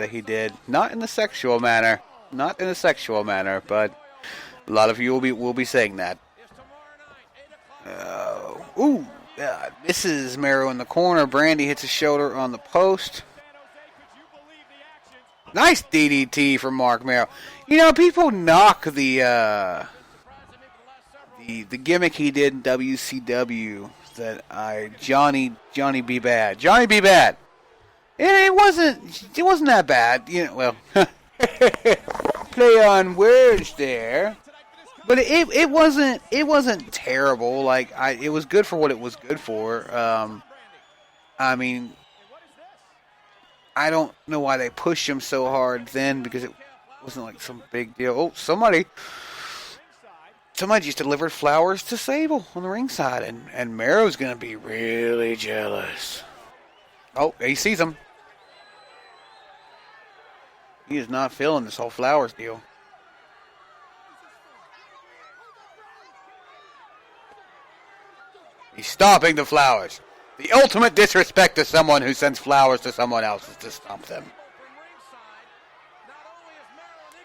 that he did. Not in a sexual manner. Not in a sexual manner, but a lot of you will be saying that. Ooh, misses Mero in the corner. Brandy hits his shoulder on the post. Nice DDT from Mark Mero. You know, people knock the gimmick he did in WCW that Johnny B. Bad. Johnny B. Bad. It wasn't that bad. You know, well, play on words there. But it wasn't terrible. Like it was good for what it was good for. I mean, I don't know why they pushed him so hard then, because it wasn't like some big deal. Oh, somebody just delivered flowers to Sable on the ringside, and Mero's gonna be really jealous. Oh, he sees him. He is not feeling this whole flowers deal. He's stomping the flowers. The ultimate disrespect to someone who sends flowers to someone else is to stomp them.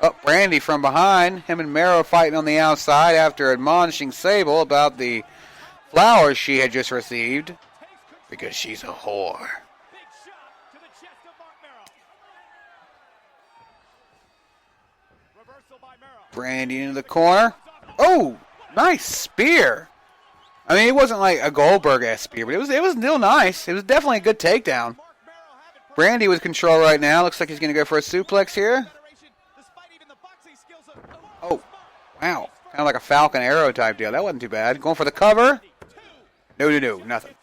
Oh, Brandy from behind. Him and Mero fighting on the outside after admonishing Sable about the flowers she had just received. Because she's a whore. Brandy into the corner. Oh, nice spear. I mean, it wasn't like a Goldberg-esque spear, but it was still nice. It was definitely a good takedown. Brandy with control right now. Looks like he's going to go for a suplex here. Oh, wow. Kind of like a Falcon Arrow type deal. That wasn't too bad. Going for the cover. No, nothing.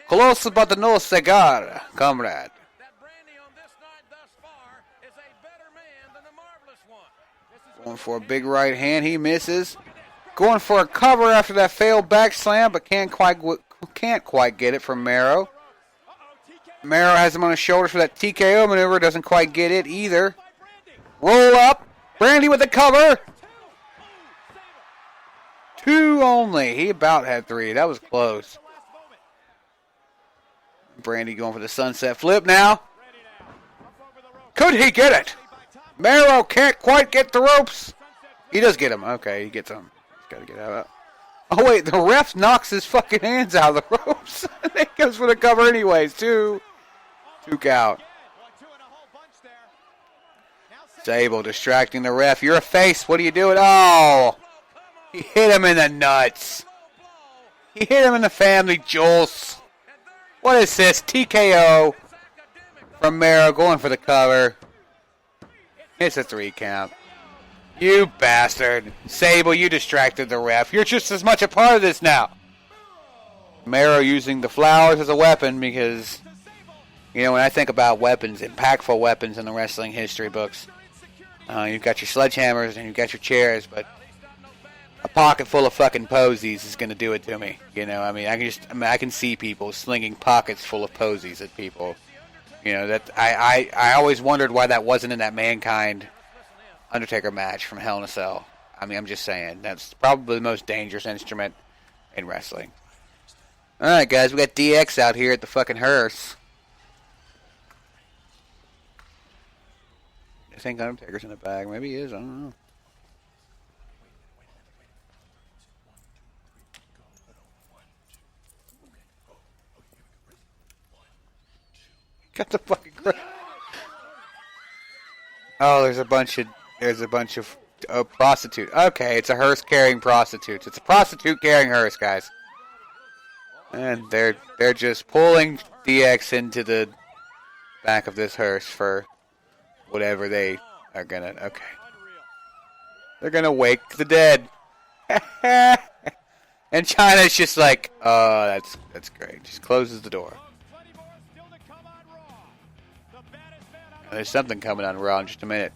Close but no cigar, comrade. Going for a big right hand. He misses. Going for a cover after that failed back slam, but can't quite get it from Mero. Mero has him on his shoulders for that TKO maneuver. Doesn't quite get it either. Roll up. Brandy with the cover. 2 only. He about had 3. That was close. Brandy going for the sunset flip now. Could he get it? Mero can't quite get the ropes. He does get him. Okay, he gets him. He's got to get out. Oh, wait. The ref knocks his fucking hands out of the ropes. And he goes for the cover anyways. 2 count. Sable distracting the ref. You're a face. What are you doing? Oh. He hit him in the nuts. He hit him in the family jewels. What is this? TKO from Mero going for the cover. It's a 3 count. You bastard. Sable, you distracted the ref. You're just as much a part of this now. Mero using the flowers as a weapon because, you know, when I think about weapons, impactful weapons in the wrestling history books, you've got your sledgehammers and you've got your chairs, but a pocket full of fucking posies is going to do it to me. You know, I mean, I can see people slinging pockets full of posies at people. You know, that I always wondered why that wasn't in that Mankind Undertaker match from Hell in a Cell. I mean, I'm just saying, that's probably the most dangerous instrument in wrestling. Alright, guys, we got DX out here at the fucking hearse. I think Undertaker's in the bag. Maybe he is, I don't know. Got the fucking crap. Oh, there's a bunch of prostitute. Okay, it's a hearse carrying prostitutes. It's a prostitute carrying hearse, guys. And they're just pulling DX into the back of this hearse for whatever they are gonna. Okay, they're gonna wake the dead. And Chyna's just like, oh, that's great. Just closes the door. There's something coming on Raw in just a minute.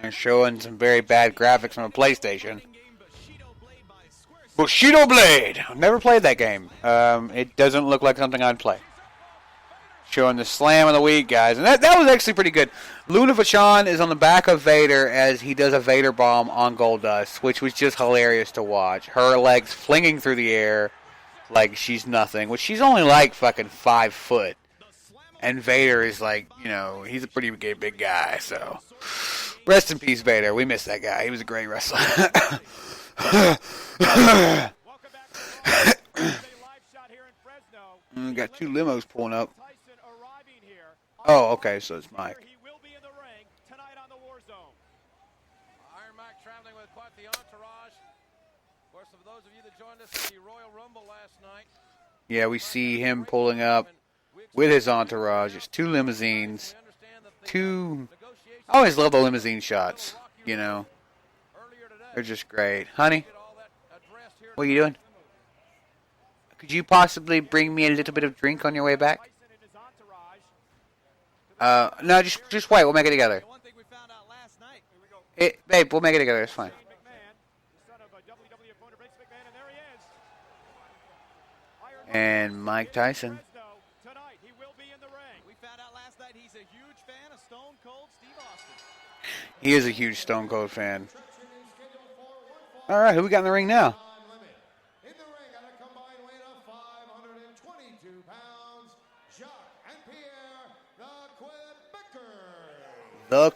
They're showing some very bad graphics from a PlayStation. Bushido Blade! I've never played that game. It doesn't look like something I'd play. Showing the slam of the week, guys. And that was actually pretty good. Luna Vachon is on the back of Vader as he does a Vader bomb on Goldust, which was just hilarious to watch. Her legs flinging through the air like she's nothing, which she's only like fucking 5 foot. And Vader is like, you know, he's a pretty big guy, so. Rest in peace, Vader. We miss that guy. He was a great wrestler. We got 2 limos pulling up. Oh, okay, so it's Mike. He will be in the ring tonight on the War Zone. Iron Mike traveling with quite the entourage. Of course, for those of you that joined us at the Royal Rumble last night. Yeah, we see him pulling up with his entourage. It's 2 limousines. 2. I always love the limousine shots, you know. They're just great. Honey, what are you doing? Could you possibly bring me a little bit of drink on your way back? No, just wait. We'll make it together. Babe, we'll make it together. It's fine. And Mike Tyson. He is a huge Stone Cold fan. All right, who we got in the ring now? In the ring at a combined weight of 522 pounds, Jacques and Pierre, the Quebecers. The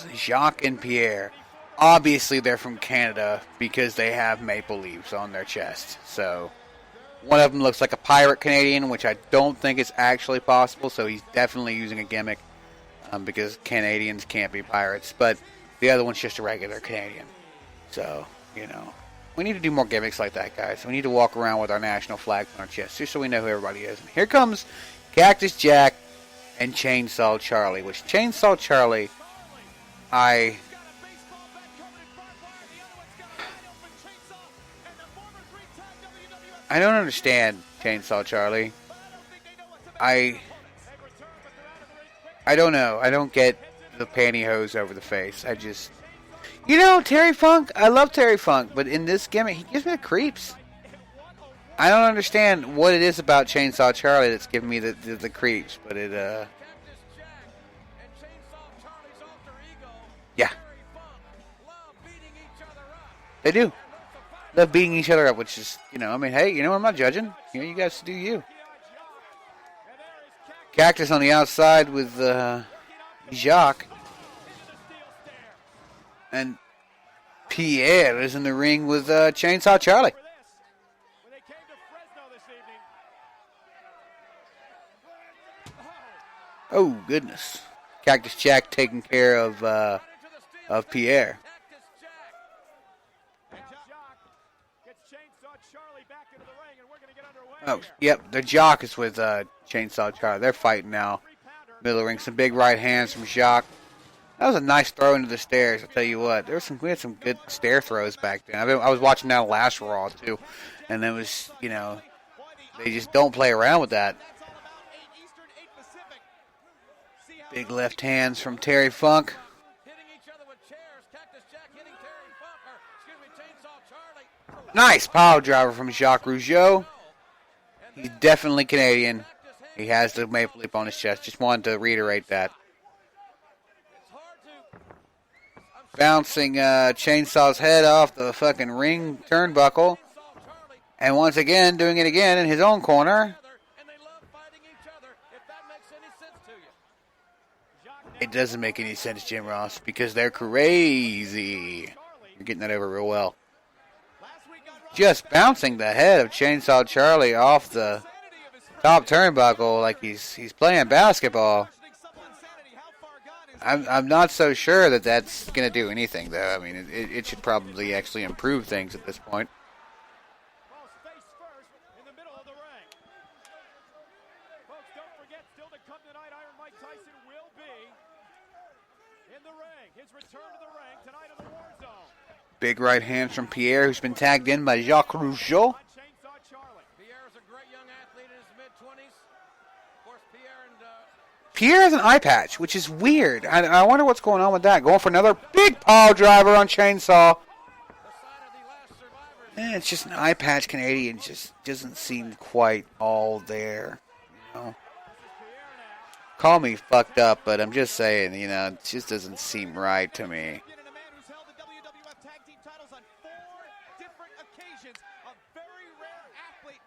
Quebecers, Jacques and Pierre. Obviously, they're from Canada because they have maple leaves on their chest. So, one of them looks like a pirate Canadian, which I don't think is actually possible. So, he's definitely using a gimmick because Canadians can't be pirates. But the other one's just a regular Canadian. So, you know, we need to do more gimmicks like that, guys. We need to walk around with our national flag on our chest just so we know who everybody is. And here comes Cactus Jack and Chainsaw Charlie, which Chainsaw Charlie, I don't understand Chainsaw Charlie. I don't know. I don't get the pantyhose over the face. I just, you know, Terry Funk, I love Terry Funk, but in this gimmick, he gives me the creeps. I don't understand what it is about Chainsaw Charlie that's giving me the creeps, but it, yeah. They do. Love beating each other up, which is, you know, I mean, hey, you know, I'm not judging. You know, you guys do you. Cactus on the outside with Jacques. And Pierre is in the ring with Chainsaw Charlie. Oh, goodness. Cactus Jack taking care of Pierre. Oh, yep, the Jock is with Chainsaw Charlie. They're fighting now. Middle of the ring, some big right hands from Jacques. That was a nice throw into the stairs, I'll tell you what. We had some good stair throws back then. I was watching that last Raw, too. And it was, you know, they just don't play around with that. Big left hands from Terry Funk. Nice power driver from Jacques Rougeau. He's definitely Canadian. He has the maple leaf on his chest. Just wanted to reiterate that. Bouncing Chainsaw's head off the fucking ring turnbuckle. And once again, doing it again in his own corner. It doesn't make any sense, Jim Ross, because they're crazy. You're getting that over real well. Just bouncing the head of Chainsaw Charlie off the top turnbuckle like he's playing basketball. I'm not so sure that that's going to do anything, though. I mean, it should probably actually improve things at this point. Big right hand from Pierre, who's been tagged in by Jacques Rougeau. Pierre has an eye patch, which is weird. I wonder what's going on with that. Going for another big power driver on Chainsaw. It's just an eye patch Canadian. Just doesn't seem quite all there. You know? Call me fucked up, but I'm just saying, it just doesn't seem right to me. And a man who's held the WWF Tag Team titles on 4 different occasions. A very rare athlete.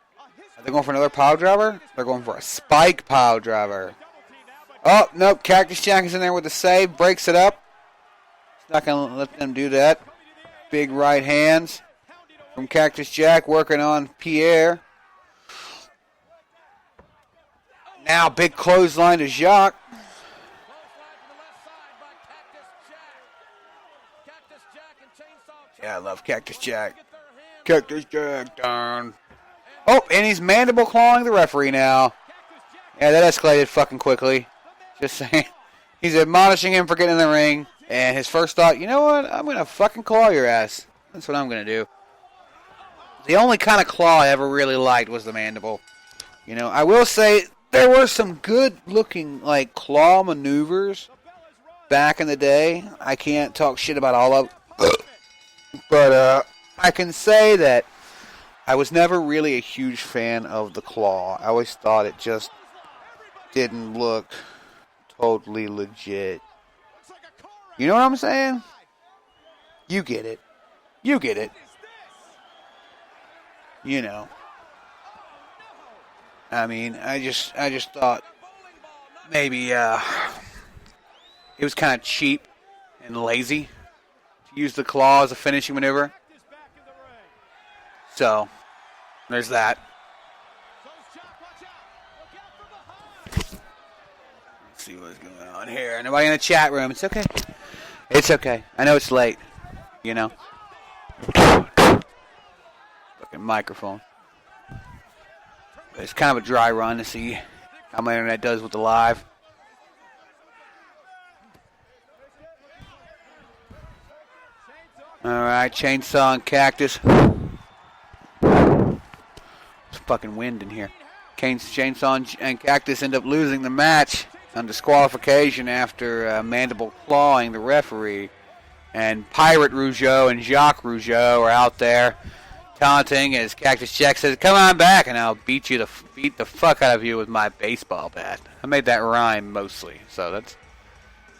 Are they going for another pile driver? They're going for a spike pile driver. Oh, nope. Cactus Jack is in there with the save. Breaks it up. He's not going to let them do that. Big right hands from Cactus Jack working on Pierre. Now big clothesline to Jacques. Yeah, I love Cactus Jack. Cactus Jack down. Oh, and he's mandible clawing the referee now. Yeah, that escalated fucking quickly. Just saying. He's admonishing him for getting in the ring. And his first thought, you know what? I'm going to fucking claw your ass. That's what I'm going to do. The only kind of claw I ever really liked was the mandible. I will say there were some good-looking, claw maneuvers back in the day. I can't talk shit about all of them. But I can say that I was never really a huge fan of the claw. I always thought it just didn't look totally legit. You know what I'm saying? You get it. You get it. I mean, I just thought maybe it was kind of cheap and lazy to use the claw as a finishing maneuver. So, there's that. Let's see what's going on here. Nobody in the chat room. It's okay. It's okay. I know it's late. Fucking microphone. But it's kind of a dry run to see how my internet does with the live. Alright, Chainsaw and Cactus. There's fucking wind in here. Chainsaw and Cactus end up losing the match on disqualification after mandible clawing the referee. And Pirate Rougeau and Jacques Rougeau are out there taunting as Cactus Jack says, "Come on back and I'll beat the fuck out of you with my baseball bat." I made that rhyme mostly, so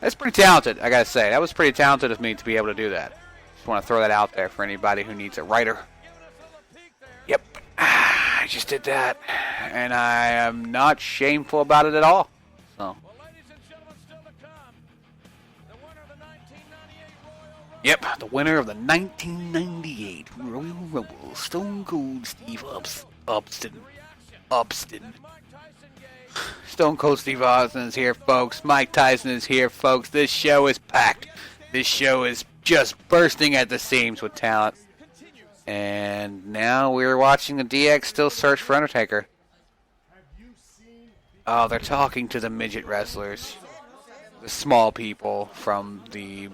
that's pretty talented, I gotta say. That was pretty talented of me to be able to do that. Just want to throw that out there for anybody who needs a writer. Yep, I just did that, and I am not shameful about it at all. So. Yep, the winner of the 1998 Royal Rumble, Stone Cold Steve Austin. Stone Cold Steve Austin is here, folks. Mike Tyson is here, folks. This show is packed. This show is just bursting at the seams with talent. And now we're watching the DX still search for Undertaker. Oh, they're talking to the midget wrestlers. The small people from the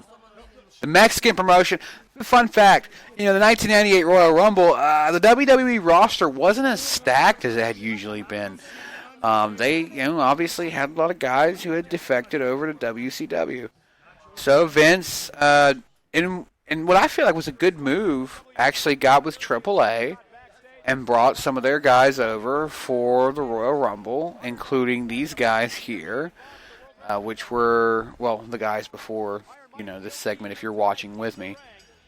Mexican promotion. Fun fact, the 1998 Royal Rumble, the WWE roster wasn't as stacked as it had usually been. They, obviously had a lot of guys who had defected over to WCW. So Vince, in what I feel like was a good move, actually got with AAA and brought some of their guys over for the Royal Rumble, including these guys here, which were, the guys before this segment, if you're watching with me.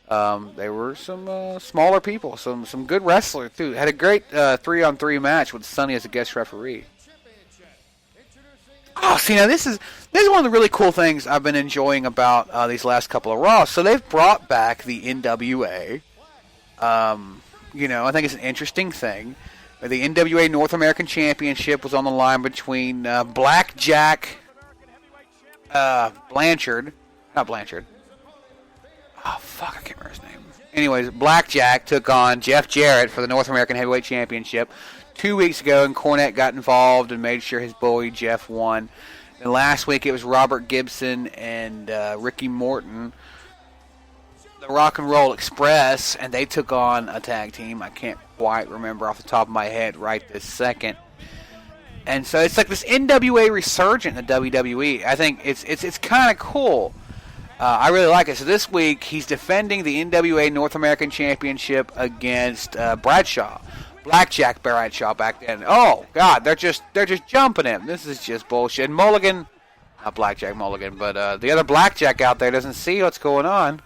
They were some smaller people, some good wrestlers too. Had a great 3-on-3 match with Sonny as a guest referee. Oh, see, now this is one of the really cool things I've been enjoying about these last couple of Raws. So they've brought back the NWA. I think it's an interesting thing. The NWA North American Championship was on the line between Blackjack Blanchard. Not Blanchard. Oh, fuck, I can't remember his name. Anyways, Blackjack took on Jeff Jarrett for the North American Heavyweight Championship 2 weeks ago, and Cornette got involved and made sure his boy Jeff won. And last week it was Robert Gibson and Ricky Morton, the Rock and Roll Express, and they took on a tag team. I can't quite remember off the top of my head right this second. And so it's like this NWA resurgent in the WWE. I think it's kind of cool. I really like it. So this week, he's defending the NWA North American Championship against Bradshaw. Blackjack Bradshaw back then. Oh God, they're just jumping him. This is just bullshit. Mulligan, not Blackjack Mulligan, but the other Blackjack out there doesn't see what's going on.